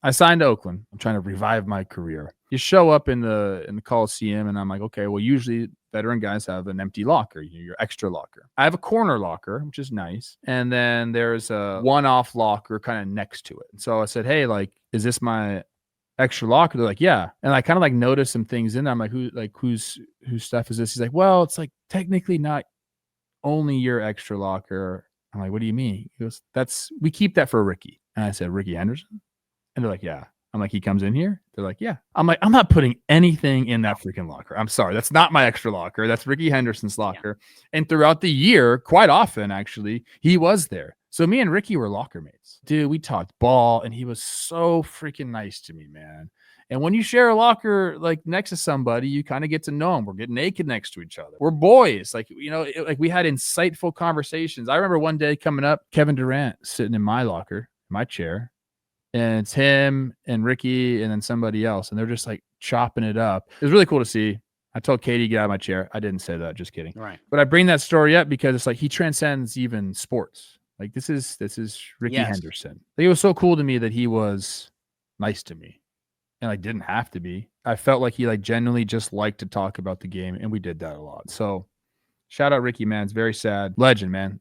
I signed to Oakland. I'm trying to revive my career. You show up in the Coliseum, and I'm like, okay, well, usually veteran guys have an empty locker, your extra locker. I have a corner locker, which is nice, and then there's a one-off locker kind of next to it. So I said, hey, like, is this my extra locker? They're like, yeah. And I kind of like noticed some things in there. I'm like, whose stuff is this? He's like, well, it's like technically not only your extra locker. I'm like, what do you mean? He goes, we keep that for Rickey. And I said, Rickey Henderson? And they're like, yeah. I'm like, he comes in here? They're like, yeah. I'm like, I'm not putting anything in that freaking locker. I'm sorry. That's not my extra locker. That's Rickey Henderson's locker. Yeah. And throughout the year, quite often, actually, he was there. So me and Rickey were locker mates. Dude, we talked ball, and he was so freaking nice to me, man. And when you share a locker like next to somebody, you kind of get to know them. We're getting naked next to each other. We're boys. Like, like we had insightful conversations. I remember one day coming up, Kevin Durant sitting in my locker, my chair, and it's him and Rickey and then somebody else. And they're just like chopping it up. It was really cool to see. I told Katie, get out of my chair. I didn't say that, just kidding. Right. But I bring that story up because it's like he transcends even sports. Like this is Rickey Henderson. Like, it was so cool to me that he was nice to me. And I didn't have to be. I felt like he like genuinely just liked to talk about the game, and we did that a lot. So shout out Rickey, man. It's very sad. Legend, man.